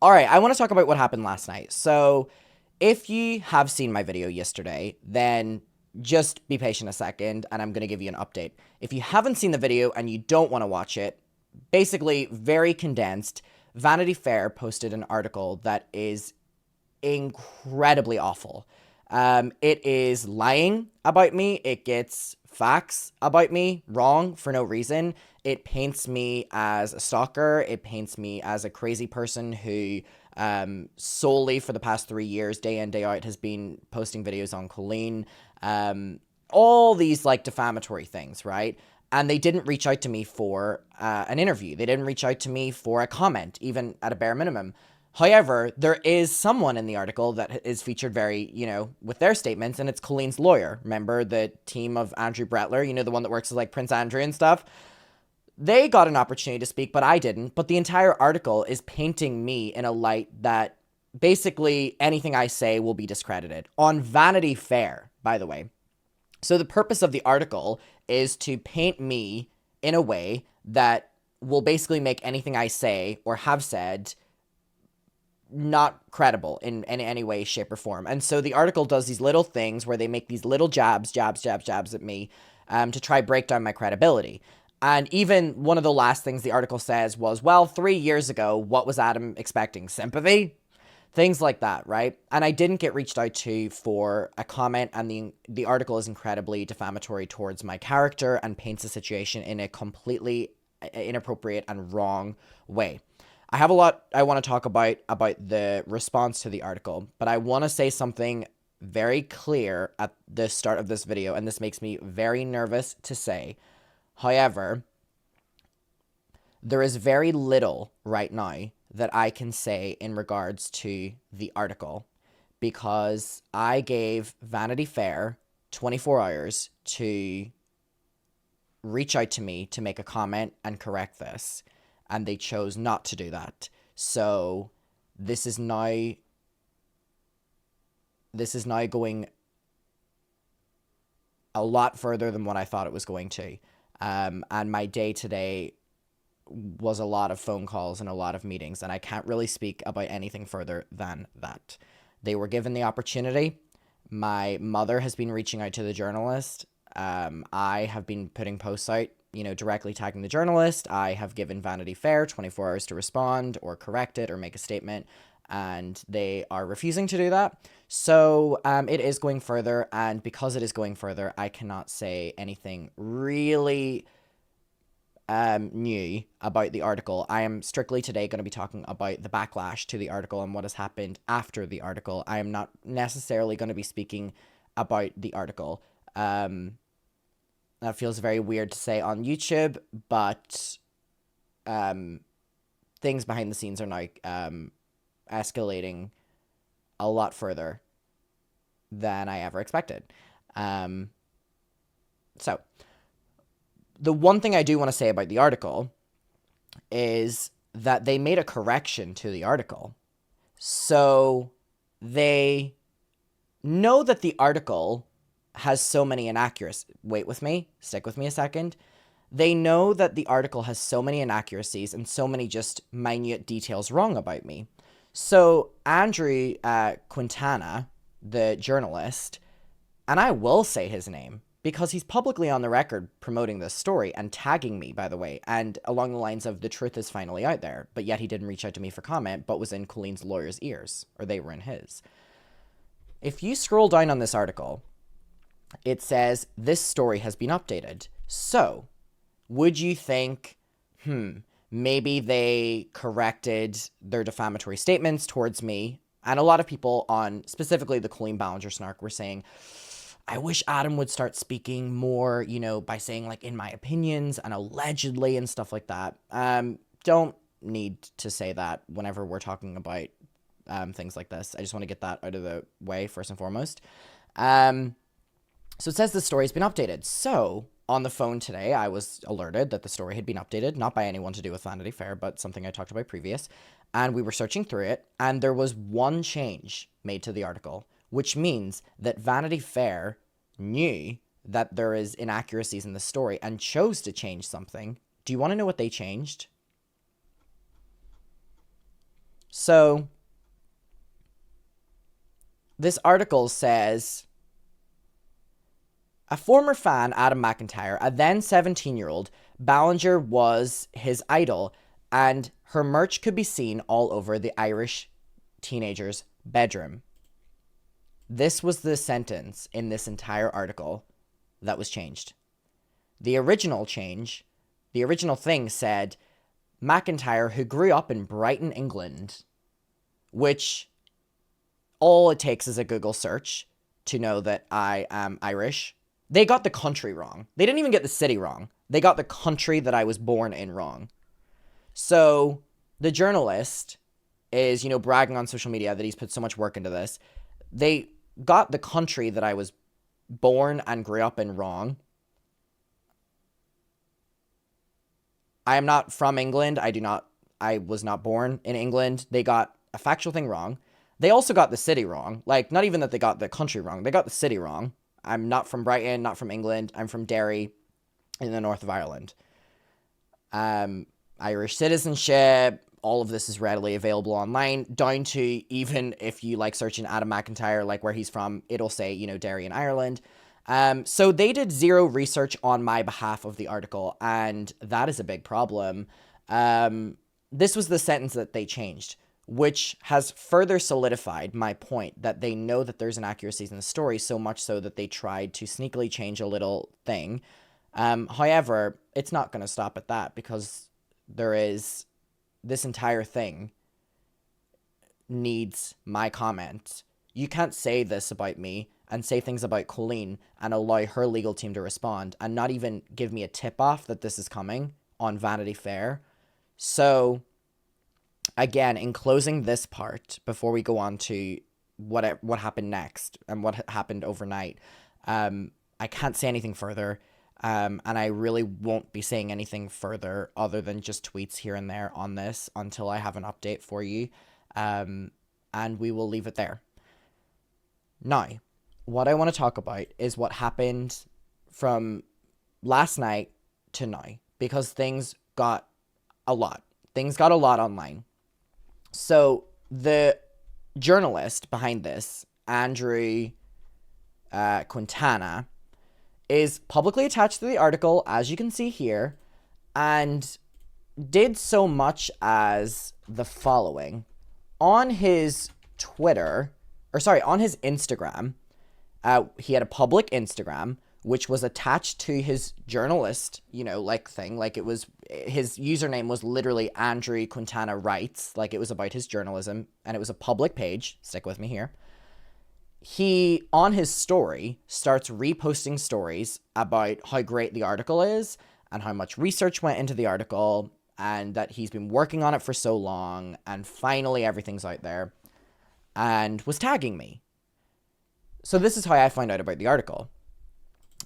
All right, I want to talk about what happened last night. So, if you have seen my video yesterday, then just be patient a second and I'm going to give you an update. If you haven't seen the video and you don't want to watch it, basically, very condensed, Vanity Fair posted an article that is incredibly awful. It is lying about me. It gets facts about me wrong for no reason. It paints me as a stalker. It paints me as a crazy person who solely for the past 3 years, day in, day out, has been posting videos on Colleen. All these like defamatory things, right? And they didn't reach out to me for an interview. They didn't reach out to me for a comment, even at a bare minimum. However, there is someone in the article that is featured very, with their statements, and it's Colleen's lawyer. Remember the team of Andrew Brettler, the one that works with like Prince Andrew and stuff? They got an opportunity to speak, but I didn't. But the entire article is painting me in a light that basically anything I say will be discredited. On Vanity Fair, by the way. So the purpose of the article is to paint me in a way that will basically make anything I say or have said not credible in any way, shape, or form. And so the article does these little things where they make these little jabs at me to try break down my credibility. And even one of the last things the article says was, well, 3 years ago, what was Adam expecting? Sympathy? Things like that, right? And I didn't get reached out to for a comment, and the article is incredibly defamatory towards my character and paints the situation in a completely inappropriate and wrong way. I have a lot I want to talk about the response to the article, but I want to say something very clear at the start of this video, and this makes me very nervous to say. However, there is very little right now that I can say in regards to the article, because I gave Vanity Fair 24 hours to reach out to me to make a comment and correct this, and they chose not to do that. So this is now going a lot further than what I thought it was going to. And my day today was a lot of phone calls and a lot of meetings, and I can't really speak about anything further than that. They were given the opportunity. My mother has been reaching out to the journalist. I have been putting posts out, directly tagging the journalist. I have given Vanity Fair 24 hours to respond or correct it or make a statement, and they are refusing to do that. So it is going further, and because it is going further, I cannot say anything really new about the article. I am strictly today going to be talking about the backlash to the article and what has happened after the article. I am not necessarily going to be speaking about the article. That feels very weird to say on YouTube, but things behind the scenes are now escalating a lot further than I ever expected. So the one thing I do want to say about the article is that they made a correction to the article. So they know that the article has so many inaccuracies. Wait with me. Stick with me a second. They know that the article has so many inaccuracies and so many just minute details wrong about me. So Andrew Quintana, the journalist, and I will say his name because he's publicly on the record promoting this story and tagging me, by the way, and along the lines of the truth is finally out there, but yet he didn't reach out to me for comment, but was in Colleen's lawyer's ears, or they were in his. If you scroll down on this article, it says, this story has been updated. So, would you think, maybe they corrected their defamatory statements towards me? And a lot of people on specifically the Colleen Ballinger snark were saying, I wish Adam would start speaking more, by saying like in my opinions and allegedly and stuff like that. Don't need to say that whenever we're talking about things like this. I just want to get that out of the way first and foremost. So it says the story's been updated. So on the phone today, I was alerted that the story had been updated, not by anyone to do with Vanity Fair, but something I talked about previous. And we were searching through it, and there was one change made to the article, which means that Vanity Fair knew that there is inaccuracies in the story and chose to change something. Do you want to know what they changed? So this article says, a former fan, Adam McIntyre, a then 17-year-old, Ballinger was his idol, and her merch could be seen all over the Irish teenager's bedroom. This was the sentence in this entire article that was changed. The original thing said, McIntyre, who grew up in Brighton, England, which all it takes is a Google search to know that I am Irish. They got the country wrong. They didn't even get the city wrong. They got the country that I was born in wrong. So the journalist is, bragging on social media that he's put so much work into this. They got the country that I was born and grew up in wrong. I am not from England. I was not born in England. They got a factual thing wrong. They also got the city wrong. Like, not even that they got the country wrong. They got the city wrong. I'm not from Brighton, not from England. I'm from Derry in the north of Ireland. Irish citizenship. All of this is readily available online, down to even if you like searching Adam McIntyre, like where he's from, it'll say, Derry in Ireland. So they did zero research on my behalf of the article, and that is a big problem. This was the sentence that they changed, which has further solidified my point that they know that there's inaccuracies in the story, so much so that they tried to sneakily change a little thing. However, it's not going to stop at that, because this entire thing needs my comment. You can't say this about me and say things about Colleen and allow her legal team to respond and not even give me a tip-off that this is coming on Vanity Fair. So, again, in closing this part, before we go on to what happened next and what happened overnight, I can't say anything further. And I really won't be saying anything further other than just tweets here and there on this until I have an update for you. And we will leave it there. Now, what I want to talk about is what happened from last night to now, because things got a lot. Things got a lot online. So the journalist behind this, Andrew Quintana, is publicly attached to the article, as you can see here, and did so much as the following. On his Instagram, he had a public Instagram, which was attached to his journalist, thing. Like, it was, his username was literally Andrew Quintana Writes, like it was about his journalism, and it was a public page. Stick with me here. He, on his story, starts reposting stories about how great the article is and how much research went into the article and that he's been working on it for so long and finally everything's out there, and was tagging me. So this is how I found out about the article.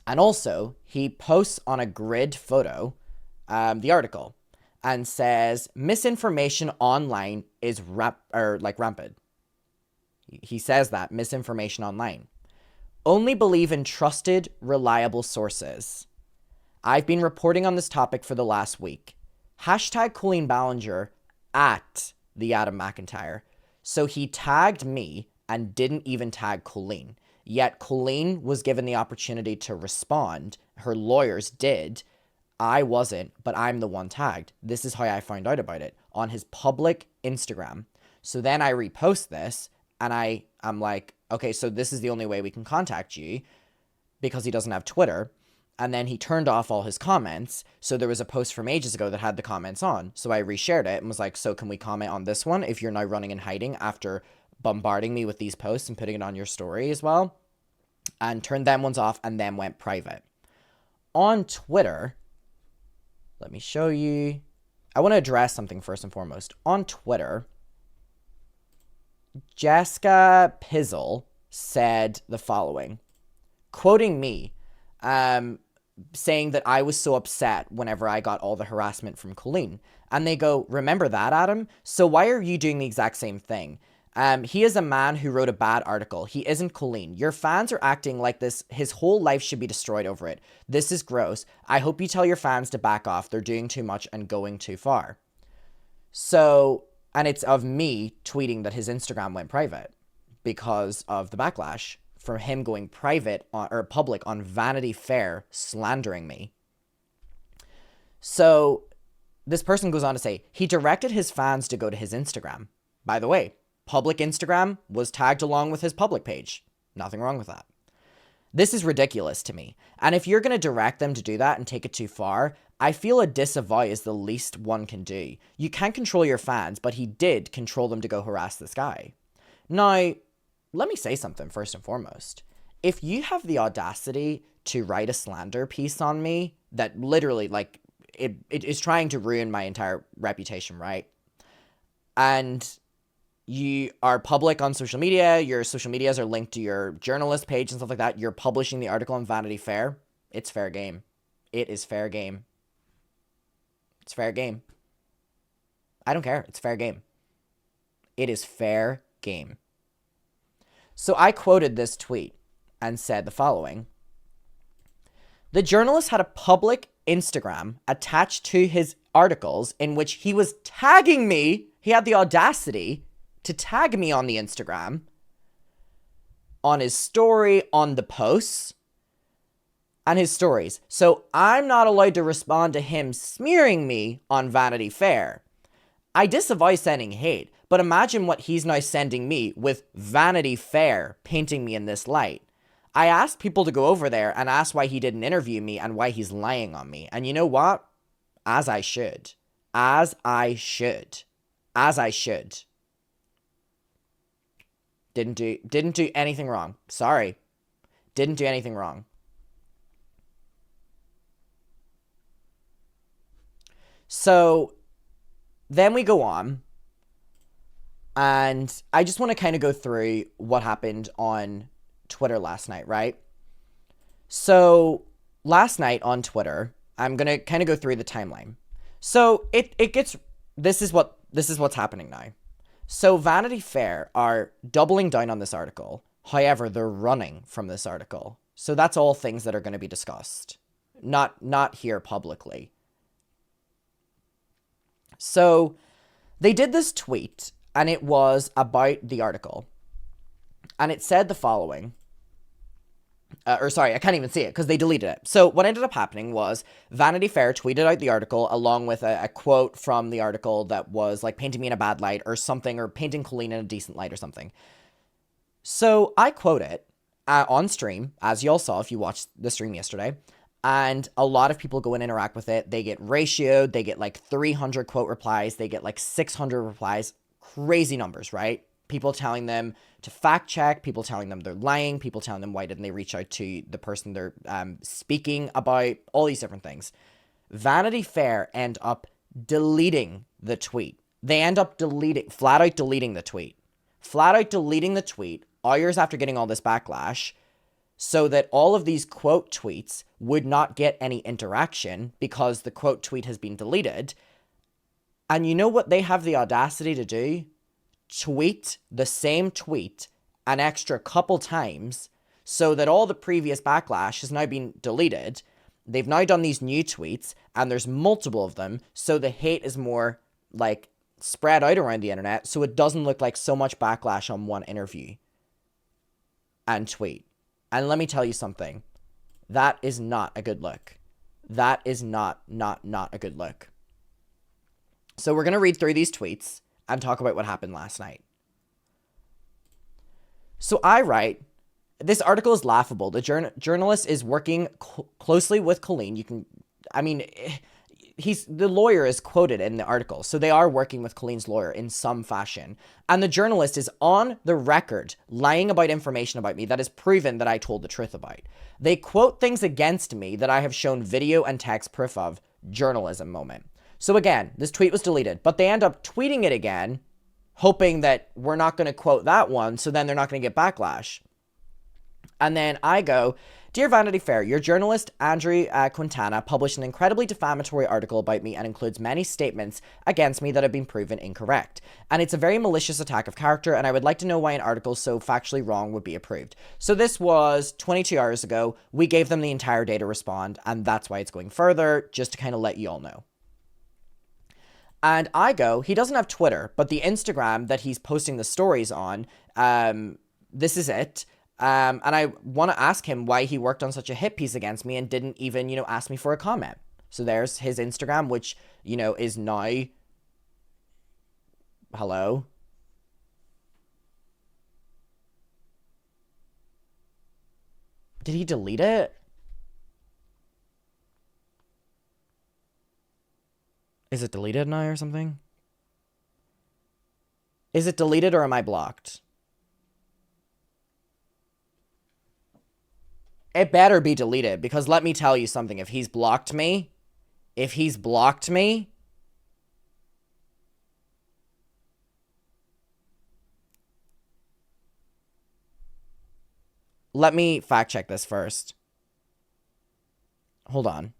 And also, he posts on a grid photo the article and says, misinformation online is rampant. He says that, misinformation online. Only believe in trusted, reliable sources. I've been reporting on this topic for the last week. Hashtag Colleen Ballinger at the Adam McIntyre. So he tagged me and didn't even tag Colleen. Yet Colleen was given the opportunity to respond. Her lawyers did. I wasn't, but I'm the one tagged. This is how I found out about it, on his public Instagram. So then I repost this, and I'm like, okay, so this is the only way we can contact you, because he doesn't have Twitter. And then he turned off all his comments. So there was a post from ages ago that had the comments on. So I reshared it and was like, so can we comment on this one if you're now running and hiding after bombarding me with these posts and putting it on your story as well? And turned them ones off and then went private. On Twitter, let me show you. I want to address something first and foremost. On Twitter, Jessica Pizzle said the following, quoting me, saying that I was so upset whenever I got all the harassment from Colleen. And they go, remember that, Adam? So why are you doing the exact same thing? He is a man who wrote a bad article. He isn't Colleen. Your fans are acting like this. His whole life should be destroyed over it. This is gross. I hope you tell your fans to back off. They're doing too much and going too far. So And it's of me tweeting that his Instagram went private because of the backlash from him going private or public on Vanity Fair slandering me. So this person goes on to say, he directed his fans to go to his Instagram. By the way, public Instagram was tagged along with his public page. Nothing wrong with that. This is ridiculous to me. And if you're going to direct them to do that and take it too far, I feel a disavow is the least one can do. You can't control your fans, but he did control them to go harass this guy. Now, let me say something first and foremost. If you have the audacity to write a slander piece on me that literally, like, it is trying to ruin my entire reputation, right? And you are public on social media, your social medias are linked to your journalist page and stuff like that, you're publishing the article on Vanity Fair, it's fair game. It is fair game. It's fair game. I don't care. It's fair game. It is fair game. So I quoted this tweet and said the following. The journalist had a public Instagram attached to his articles in which he was tagging me. He had the audacity to tag me on the Instagram, on his story, on the posts, and his stories. So I'm not allowed to respond to him smearing me on Vanity Fair. I disavow sending hate, but imagine what he's now sending me with Vanity Fair painting me in this light. I asked people to go over there and ask why he didn't interview me and why he's lying on me. And you know what? As I should. As I should. As I should. Didn't do anything wrong. Sorry. Didn't do anything wrong. So then we go on, and I just want to kind of go through what happened on Twitter last night, right? So last night on Twitter, I'm going to kind of go through the timeline. So this is what's happening now. So Vanity Fair are doubling down on this article. However, they're running from this article. So that's all things that are going to be discussed. Not here publicly. So they did this tweet, and it was about the article. And it said the following. I can't even see it because they deleted it. So what ended up happening was Vanity Fair tweeted out the article along with a quote from the article that was like painting me in a bad light or something, or painting Colleen in a decent light or something. So I quote it on stream, as y'all saw if you watched the stream yesterday. And a lot of people go and interact with it. They get ratioed. They get like 300 quote replies. They get like 600 replies. Crazy numbers, right? People telling them to fact check. People telling them they're lying. People telling them why didn't they reach out to the person they're speaking about. All these different things. Vanity Fair end up deleting the tweet. They end up flat out deleting the tweet. Flat out deleting the tweet hours after getting all this backlash, so that all of these quote tweets would not get any interaction because the quote tweet has been deleted. And you know what they have the audacity to do? Tweet the same tweet an extra couple times so that all the previous backlash has now been deleted. They've now done these new tweets, and there's multiple of them, so the hate is more like spread out around the internet, so it doesn't look like so much backlash on one interview and tweet. And let me tell you something. That is not a good look. That is not a good look. So we're going to read through these tweets and talk about what happened last night. So I write, this article is laughable. The journalist is working closely with Colleen. The lawyer is quoted in the article, so they are working with Colleen's lawyer in some fashion. And the journalist is on the record lying about information about me that is proven that I told the truth about. They quote things against me that I have shown video and text proof of. Journalism moment. So again, this tweet was deleted, but they end up tweeting it again, hoping that we're not going to quote that one, so then they're not going to get backlash. And then I go, Dear Vanity Fair, your journalist, Andrew Quintana, published an incredibly defamatory article about me and includes many statements against me that have been proven incorrect. And it's a very malicious attack of character, and I would like to know why an article so factually wrong would be approved. So this was 22 hours ago. We gave them the entire day to respond, and that's why it's going further, just to kind of let you all know. And I go, he doesn't have Twitter, but the Instagram that he's posting the stories on, this is it. And I want to ask him why he worked on such a hit piece against me and didn't even, ask me for a comment. So there's his Instagram, which, is now... Hello? Did he delete it? Is it deleted now or something? Is it deleted or am I blocked? It better be deleted, because let me tell you something. If he's blocked me, let me fact check this first. Hold on.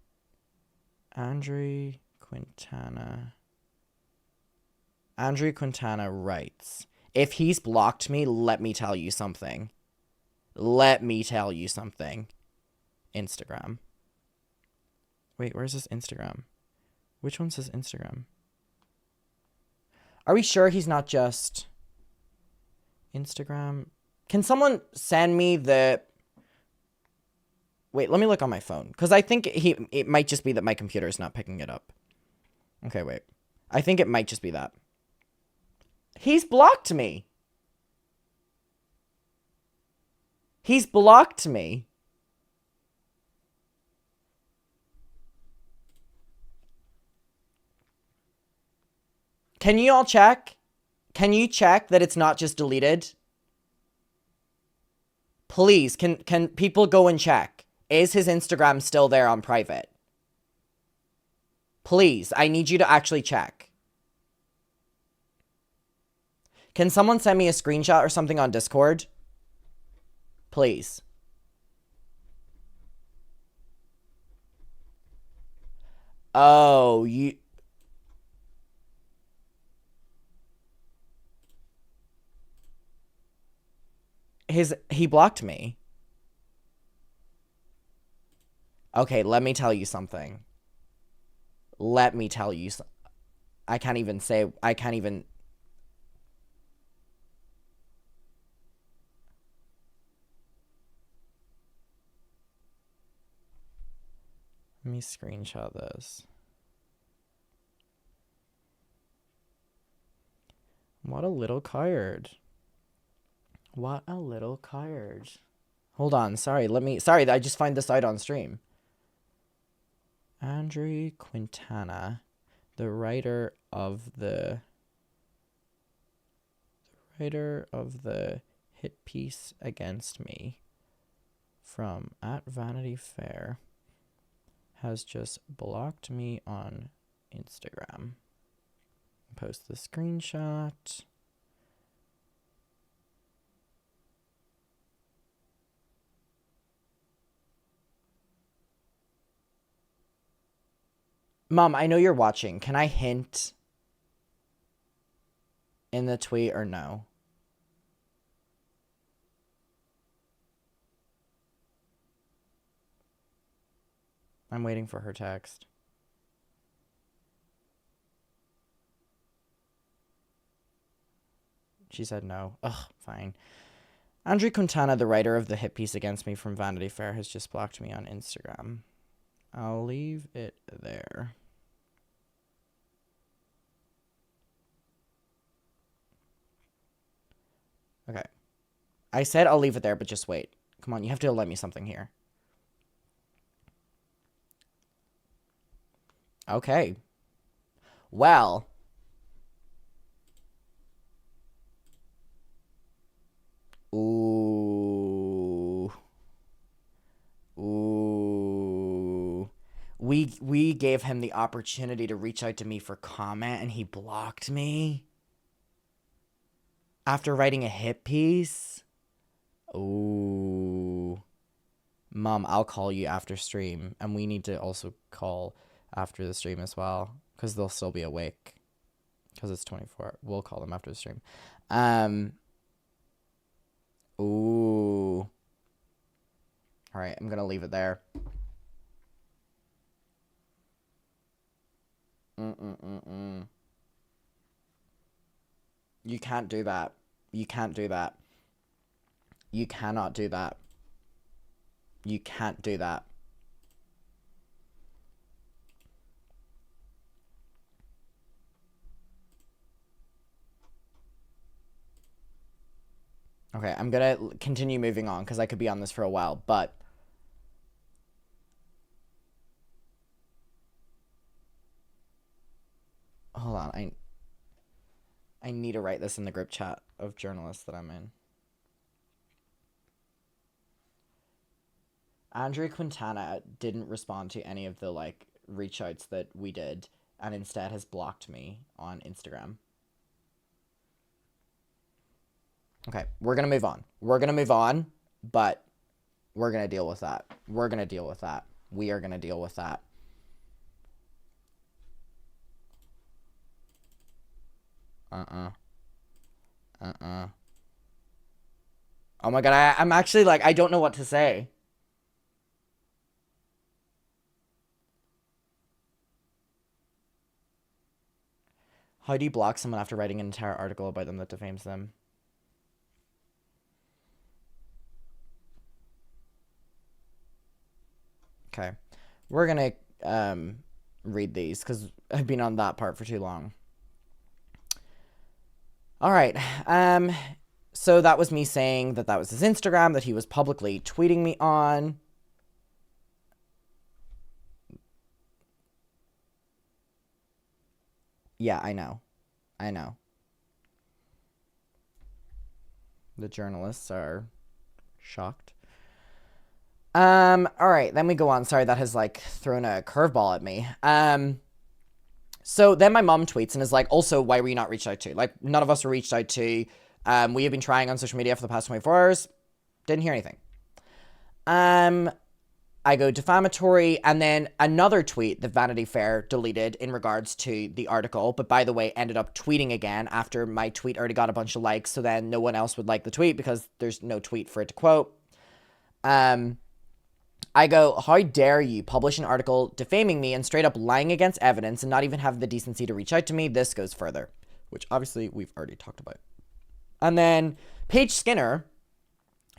Andrew Quintana writes, if he's blocked me, let me tell you something. Instagram. Wait, where's his Instagram? Which one's his Instagram? Are we sure he's not just Instagram? Can someone send me the... Wait, let me look on my phone. Because I think it might just be that my computer is not picking it up. Okay, wait. I think it might just be that. He's blocked me. He's blocked me. Can you all check? Can you check that it's not just deleted? Please, can people go and check? Is his Instagram still there on private? Please, I need you to actually check. Can someone send me a screenshot or something on Discord? Please. Oh, you... He blocked me. Okay, let me tell you something. I can't even... Let me screenshot this. What a little coward. What a little coward. Hold on, sorry, I just find this out on stream. Andrew Quintana, the writer of the hit piece against me from @Vanity Fair, has just blocked me on Instagram. Post the screenshot. Mom, I know you're watching. Can I hint in the tweet or no? I'm waiting for her text. She said no. Ugh, fine. Andrew Quintana, the writer of the hit piece against me from Vanity Fair, has just blocked me on Instagram. I'll leave it there. Okay. I said I'll leave it there, but just wait. Come on, you have to let me something here. Okay. Well. Ooh. We gave him the opportunity to reach out to me for comment and he blocked me after writing a hit piece. Ooh. Mom, I'll call you after stream, and we need to also call after the stream as well, because they'll still be awake, because it's 24. We'll call them after the stream. Ooh. All right, I'm gonna leave it there. You can't do that. You can't do that. You cannot do that. You can't do that. Okay, I'm gonna continue moving on because I could be on this for a while, but hold on. I need to write this in the group chat of journalists that I'm in. Andrea Quintana didn't respond to any of the like reach outs that we did and instead has blocked me on Instagram. Okay, we're gonna move on. We're gonna move on, but we're gonna deal with that. We're gonna deal with that. We are gonna deal with that. Oh my god, I'm actually like, I don't know what to say. How do you block someone after writing an entire article about them that defames them? Okay. We're gonna read these because I've been on that part for too long. All right. So that was me saying that was his Instagram that he was publicly tweeting me on. Yeah, I know. I know. The journalists are shocked. All right, then we go on. Sorry, that has like thrown a curveball at me. So then my mom tweets and is like, also, why were you not reached out to? Like, none of us were reached out to. We have been trying on social media for the past 24 hours. Didn't hear anything. I go defamatory, and then another tweet that Vanity Fair deleted in regards to the article, but by the way, ended up tweeting again after my tweet already got a bunch of likes, so then no one else would like the tweet because there's no tweet for it to quote. I go, how dare you publish an article defaming me and straight up lying against evidence and not even have the decency to reach out to me? This goes further, which obviously we've already talked about. And then Paige Skinner,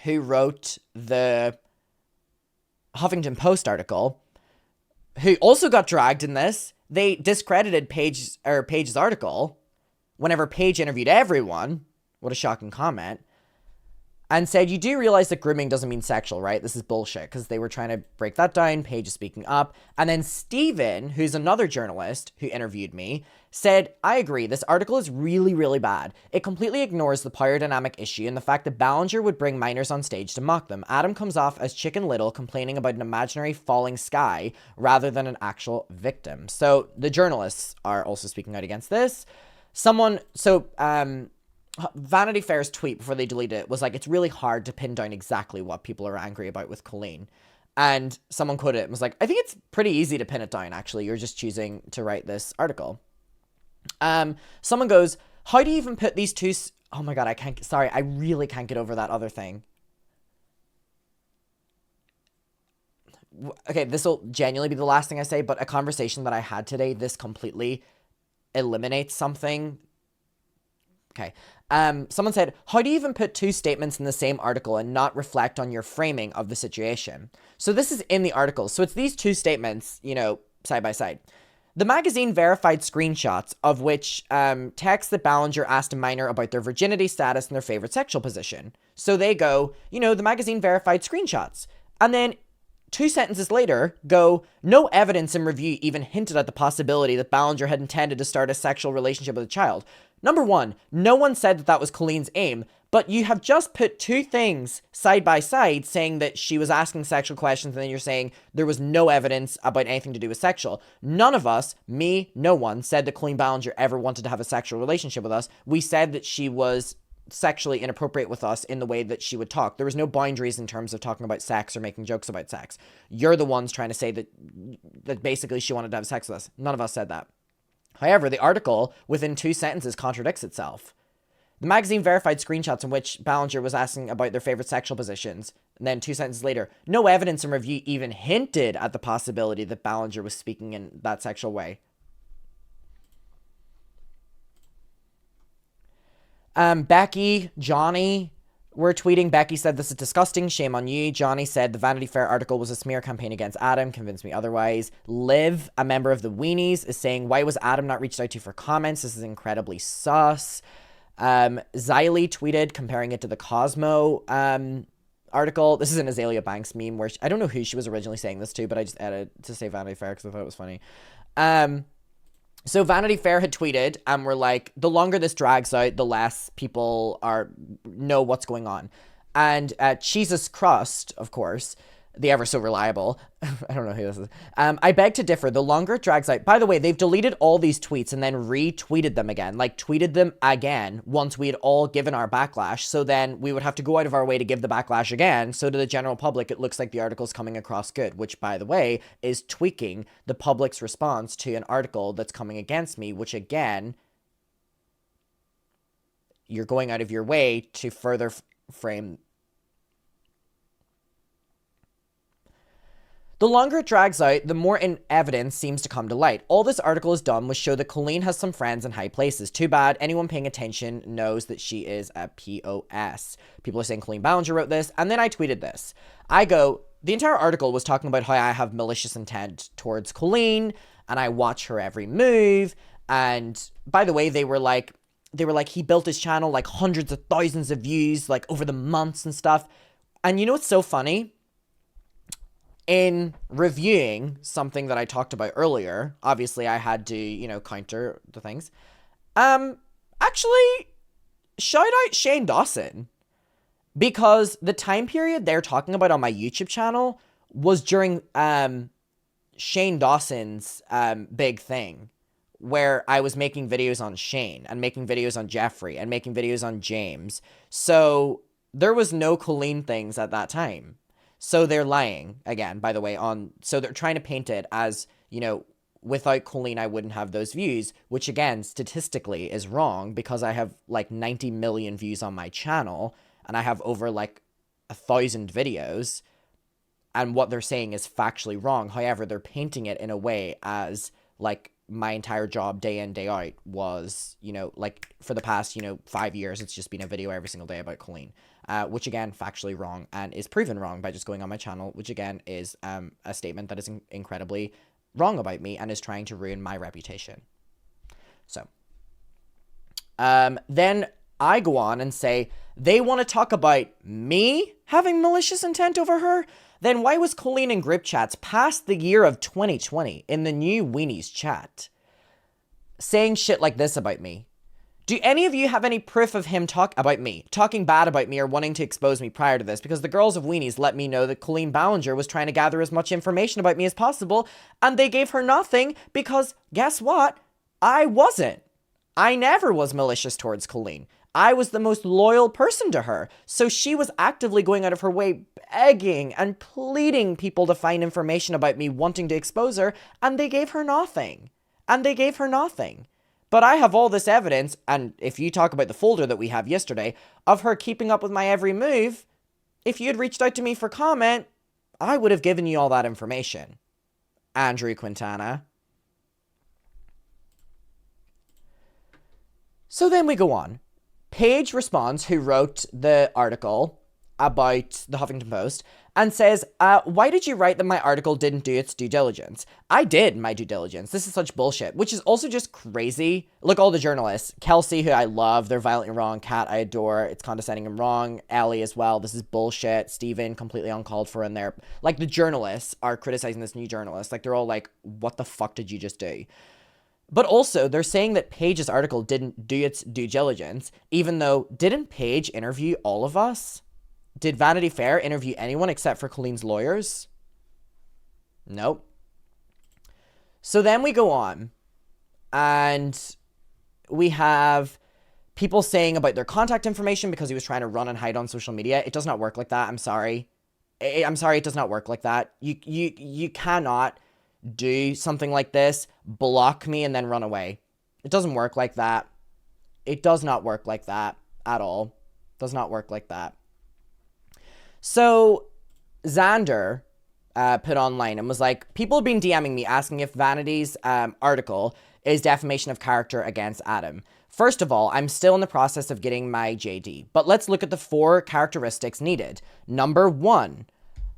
who wrote the Huffington Post article, who also got dragged in this, they discredited Paige's article whenever Paige interviewed everyone. What a shocking comment. And said, you do realize that grooming doesn't mean sexual, right? This is bullshit, because they were trying to break that down. Paige is speaking up. And then Steven, who's another journalist who interviewed me, said, I agree, this article is really, really bad. It completely ignores the power dynamic issue and the fact that Ballinger would bring minors on stage to mock them. Adam comes off as Chicken Little complaining about an imaginary falling sky rather than an actual victim. So the journalists are also speaking out against this. Vanity Fair's tweet before they deleted it was like, it's really hard to pin down exactly what people are angry about with Colleen. And someone quoted it and was like, I think it's pretty easy to pin it down, actually. You're just choosing to write this article. Someone goes, how do you even put these two... Oh my god, I really can't get over that other thing. Okay, this will genuinely be the last thing I say, but a conversation that I had today, this completely eliminates something. Okay. Someone said, how do you even put two statements in the same article and not reflect on your framing of the situation? So this is in the article. So it's these two statements, side by side. The magazine verified screenshots of which text that Ballinger asked a minor about their virginity status and their favorite sexual position. So they go, the magazine verified screenshots. And then 2 sentences later go, no evidence in review even hinted at the possibility that Ballinger had intended to start a sexual relationship with a child. Number one, no one said that was Colleen's aim, but you have just put two things side by side saying that she was asking sexual questions and then you're saying there was no evidence about anything to do with sexual. None of us, me, no one, said that Colleen Ballinger ever wanted to have a sexual relationship with us. We said that she was sexually inappropriate with us in the way that she would talk. There was no boundaries in terms of talking about sex or making jokes about sex. You're the ones trying to say that basically she wanted to have sex with us. None of us said that. However, the article, within 2 sentences, contradicts itself. The magazine verified screenshots in which Ballinger was asking about their favorite sexual positions, and then 2 sentences later, no evidence in review even hinted at the possibility that Ballinger was speaking in that sexual way. Becky, Johnny were tweeting. Becky said, "This is disgusting. Shame on you." Johnny said, "The Vanity Fair article was a smear campaign against Adam. Convince me otherwise." Liv, a member of the Weenies, is saying, "Why was Adam not reached out to for comments? This is incredibly sus." Xylee tweeted comparing it to the Cosmo article. This is an Azalea Banks meme where I don't know who she was originally saying this to, but I just added to say Vanity Fair because I thought it was funny. So Vanity Fair had tweeted and were like, the longer this drags out, the less people know what's going on. And Jesus Crust, of course, the ever so reliable, I don't know who this is. I beg to differ. The longer it drags out, by the way, they've deleted all these tweets and then retweeted them again, like tweeted them again once we had all given our backlash. So then we would have to go out of our way to give the backlash again. So to the general public, it looks like the article's coming across good, which, by the way, is tweaking the public's response to an article that's coming against me, which again, you're going out of your way to further frame. The longer it drags out, the more evidence seems to come to light. All this article has done was show that Colleen has some friends in high places. Too bad. Anyone paying attention knows that she is a POS. People are saying Colleen Ballinger wrote this. And then I tweeted this. I go, the entire article was talking about how I have malicious intent towards Colleen and I watch her every move. And by the way, they were like, he built his channel like hundreds of thousands of views, like over the months and stuff. And you know what's so funny? In reviewing something that I talked about earlier, obviously I had to, counter the things. Actually, shout out Shane Dawson. Because the time period they're talking about on my YouTube channel was during Shane Dawson's big thing. Where I was making videos on Shane and making videos on Jeffrey and making videos on James. So there was no Colleen things at that time. So they're lying, again, by the way, so they're trying to paint it as, without Colleen, I wouldn't have those views, which again, statistically is wrong because I have like 90 million views on my channel and I have over like 1,000 videos and what they're saying is factually wrong. However, they're painting it in a way as like my entire job day in, day out was, like for the past, 5 years, it's just been a video every single day about Colleen. Which again, factually wrong and is proven wrong by just going on my channel, which again is a statement that is incredibly wrong about me and is trying to ruin my reputation. So, then I go on and say, they want to talk about me having malicious intent over her? Then why was Colleen in group chats past the year of 2020 in the new Weenies chat saying shit like this about me? Do any of you have any proof of him talking bad about me or wanting to expose me prior to this? Because the girls of Weenies let me know that Colleen Ballinger was trying to gather as much information about me as possible, and they gave her nothing because, guess what? I wasn't. I never was malicious towards Colleen. I was the most loyal person to her, so she was actively going out of her way begging and pleading people to find information about me wanting to expose her, and they gave her nothing. But I have all this evidence, and if you talk about the folder that we have yesterday, of her keeping up with my every move, if you had reached out to me for comment, I would have given you all that information. Andrew Quintana. So then we go on. Paige responds, who wrote the article about the Huffington Post, and says, why did you write that my article didn't do its due diligence? I did my due diligence. This is such bullshit, which is also just crazy. Look, all the journalists. Kelsey, who I love, they're violently wrong. Kat, I adore. It's condescending and wrong. Ellie as well. This is bullshit. Steven, completely uncalled for in there. Like, the journalists are criticizing this new journalist. Like, they're all like, what the fuck did you just do? But also, they're saying that Paige's article didn't do its due diligence, even though, didn't Paige interview all of us? Did Vanity Fair interview anyone except for Colleen's lawyers? Nope. So then we go on, and we have people saying about their contact information because he was trying to run and hide on social media. It does not work like that. I'm sorry. It does not work like that. You cannot do something like this, block me, and then run away. It doesn't work like that. It does not work like that at all. Does not work like that. So Xander put online and was like, people have been DMing me asking if Vanity's article is defamation of character against Adam. First of all, I'm still in the process of getting my JD, but let's look at the 4 characteristics needed. Number 1,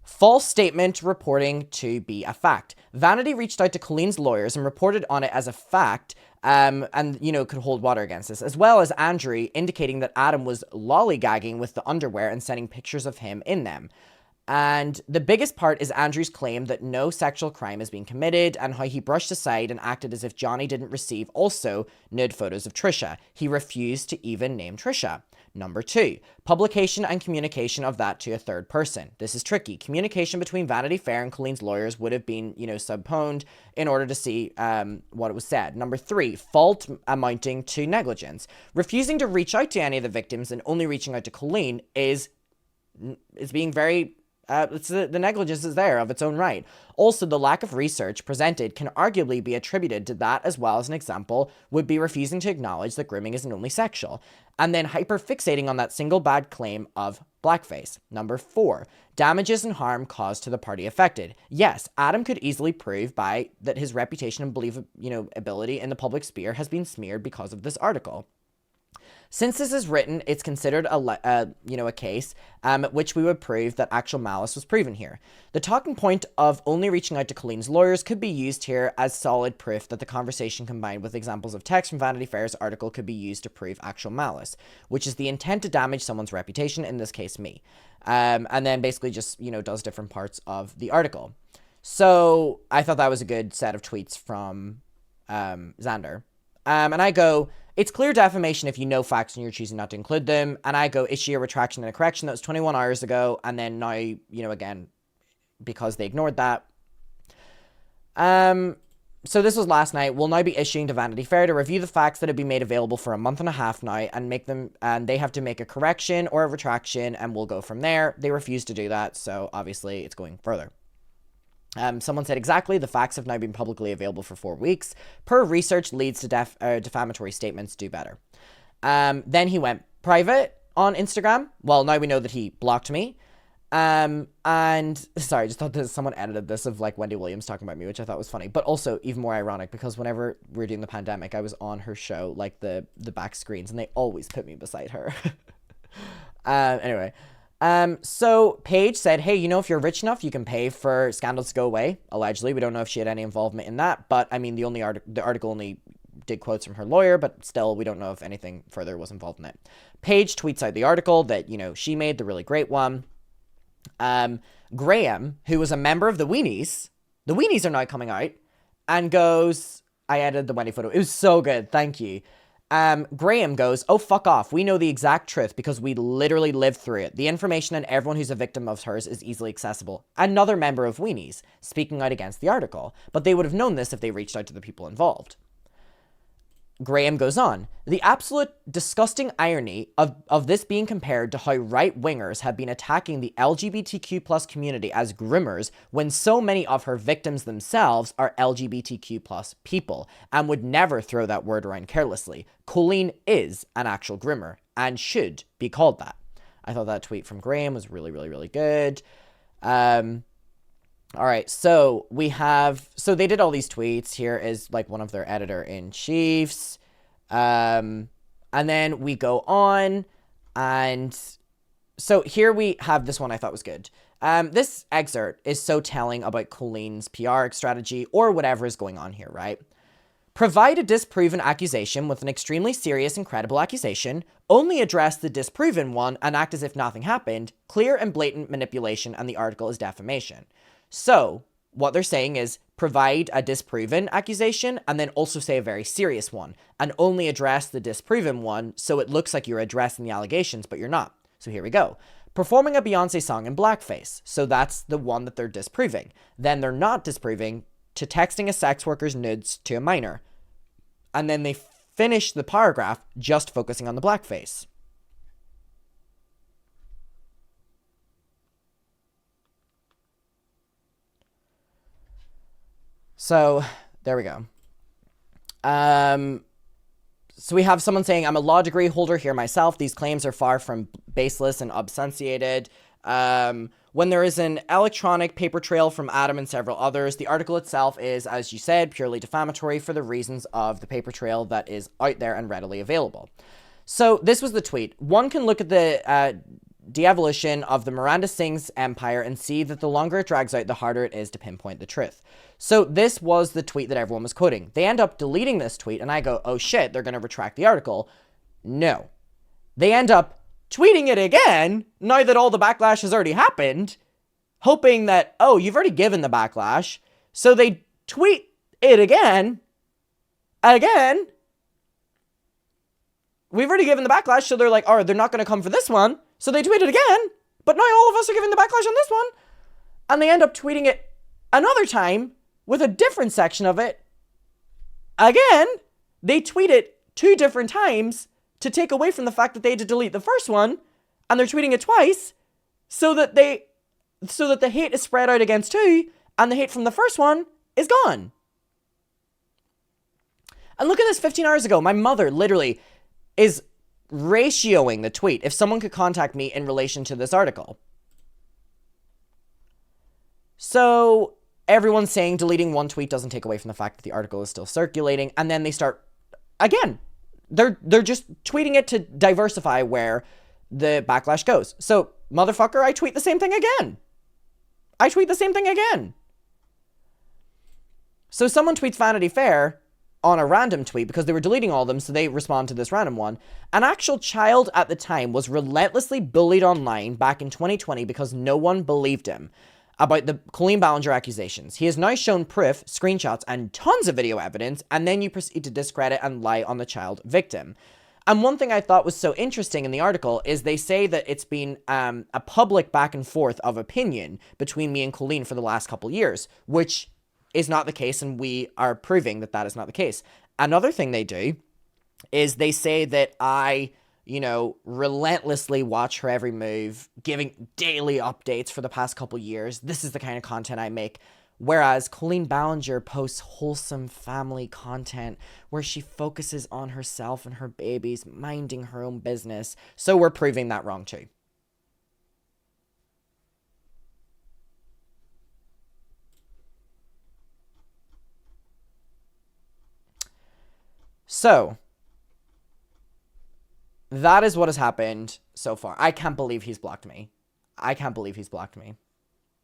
false statement reporting to be a fact. Vanity reached out to Colleen's lawyers and reported on it as a fact, and, could hold water against this, as well as Andrew indicating that Adam was lollygagging with the underwear and sending pictures of him in them. And the biggest part is Andrew's claim that no sexual crime is being committed and how he brushed aside and acted as if Johnny didn't receive also nude photos of Trisha. He refused to even name Trisha. Number 2, publication and communication of that to a third person. This is tricky. Communication between Vanity Fair and Colleen's lawyers would have been, subponed in order to see what it was said. Number 3, fault amounting to negligence. Refusing to reach out to any of the victims and only reaching out to Colleen is being very... the negligence is there of its own right. Also, the lack of research presented can arguably be attributed to that, as well as an example would be refusing to acknowledge that grooming isn't only sexual, and then hyperfixating on that single bad claim of blackface. Number 4, damages and harm caused to the party affected. Yes, Adam could easily prove by that his reputation and ability in the public sphere has been smeared because of this article. Since this is written, it's considered a case at which we would prove that actual malice was proven here. The talking point of only reaching out to Colleen's lawyers could be used here as solid proof that the conversation combined with examples of text from Vanity Fair's article could be used to prove actual malice, which is the intent to damage someone's reputation, in this case me. And then basically just, does different parts of the article. So I thought that was a good set of tweets from Xander. And I go... It's clear defamation if you know facts and you're choosing not to include them. And I go, issue a retraction and a correction. That was 21 hours ago. And then now, again, because they ignored that. So this was last night. We'll now be issuing to Vanity Fair to review the facts that have been made available for a month and a half now and they have to make a correction or a retraction and we'll go from there. They refused to do that. So obviously it's going further. Someone said exactly, the facts have now been publicly available for 4 weeks. Per research leads to defamatory statements, do better. Then he went private on Instagram. Well, now we know that he blocked me. And sorry, I just thought that someone edited this of like Wendy Williams talking about me, which I thought was funny, but also even more ironic because whenever we were doing the pandemic, I was on her show, like the back screens, and they always put me beside her. Anyway. So Paige said, hey, if you're rich enough, you can pay for scandals to go away. Allegedly, we don't know if she had any involvement in that, but I mean, the article only did quotes from her lawyer, but still, we don't know if anything further was involved in it. Paige tweets out the article that, she made, the really great one. Graham, who was a member of the Weenies are now coming out, and goes, I edited the Wendy photo. It was so good. Thank you. Graham goes, oh, fuck off. We know the exact truth because we literally lived through it. The information on everyone who's a victim of hers is easily accessible. Another member of Weenies speaking out against the article, but they would have known this if they reached out to the people involved. Graham goes on, the absolute disgusting irony of this being compared to how right-wingers have been attacking the LGBTQ plus community as groomers when so many of her victims themselves are LGBTQ plus people and would never throw that word around carelessly. Colleen is an actual groomer and should be called that. I thought that tweet from Graham was really, really, really good. All right, so they did all these tweets. Here is like one of their editor-in-chiefs. And then we go on, and so here we have this one I thought was good. This excerpt is so telling about Colleen's PR strategy or whatever is going on here, right? Provide a disproven accusation with an extremely serious and credible accusation, only address the disproven one and act as if nothing happened, clear and blatant manipulation, and the article is defamation. So, what they're saying is provide a disproven accusation and then also say a very serious one and only address the disproven one so it looks like you're addressing the allegations, but you're not. So here we go. Performing a Beyonce song in blackface. So that's the one that they're disproving. Then they're not disproving to texting a sex worker's nudes to a minor. And then they finish the paragraph just focusing on the blackface. So, there we go. So we have someone saying, I'm a law degree holder here myself. These claims are far from baseless and unsubstantiated. When there is an electronic paper trail from Adam and several others, the article itself is, as you said, purely defamatory for the reasons of the paper trail that is out there and readily available. So this was the tweet. One can look at the de-evolution of the Miranda Singh's empire and see that the longer it drags out, the harder it is to pinpoint the truth. So this was the tweet that everyone was quoting. They end up deleting this tweet, and I go, oh shit, they're going to retract the article. No. They end up tweeting it again, now that all the backlash has already happened, hoping that, oh, you've already given the backlash. So they tweet it again. We've already given the backlash, so they're like, oh, they're not going to come for this one. So they tweet it again, but now all of us are giving the backlash on this one. And they end up tweeting it another time with a different section of it. Again, they tweet it 2 different times to take away from the fact that they had to delete the first one, and they're tweeting it twice so that the hate is spread out against 2, and the hate from the first one is gone. And look at this 15 hours ago. My mother literally is ratioing the tweet if someone could contact me in relation to this article. So everyone's saying deleting one tweet doesn't take away from the fact that the article is still circulating, and then they start again. They're just tweeting it to diversify where the backlash goes. So, motherfucker, I tweet the same thing again. So someone tweets Vanity Fair on a random tweet because they were deleting all of them, so they respond to this random one. An actual child at the time was relentlessly bullied online back in 2020 because no one believed him about the Colleen Ballinger accusations. He has now shown proof, screenshots, and tons of video evidence, and then you proceed to discredit and lie on the child victim. And one thing I thought was so interesting in the article is they say that it's been a public back and forth of opinion between me and Colleen for the last couple years, which is not the case, and we are proving that that is not the case. Another thing they do is they say that I, relentlessly watch her every move, giving daily updates for the past couple years. This is the kind of content I make. Whereas Colleen Ballinger posts wholesome family content where she focuses on herself and her babies, minding her own business. So we're proving that wrong too. So that is what has happened so far. I can't believe he's blocked me.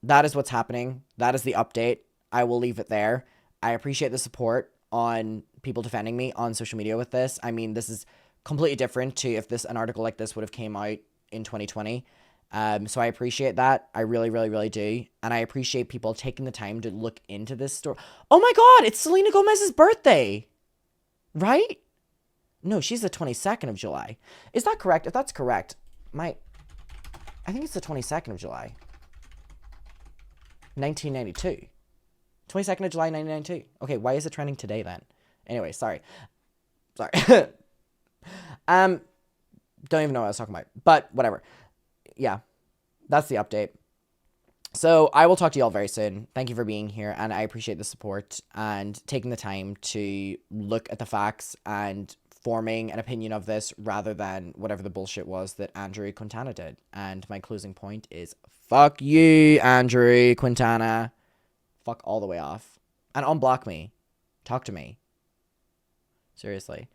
That is what's happening. That is the update. I will leave it there. I appreciate the support on people defending me on social media with this. I mean, this is completely different to if an article like this would have came out in 2020. So I appreciate that. I really, really, really do. And I appreciate people taking the time to look into this story. Oh my God, it's Selena Gomez's birthday. Right? No, she's the 22nd of July. Is that correct? If that's correct, I think it's the 22nd of July. 1992. 22nd of July, 1992. Okay, why is it trending today then? Anyway, sorry. Don't even know what I was talking about. But whatever. Yeah, that's the update. So I will talk to you all very soon. Thank you for being here, and I appreciate the support and taking the time to look at the facts and forming an opinion of this rather than whatever the bullshit was that Andrew Quintana did. And my closing point is, fuck you, Andrew Quintana. Fuck all the way off. And unblock me. Talk to me. Seriously.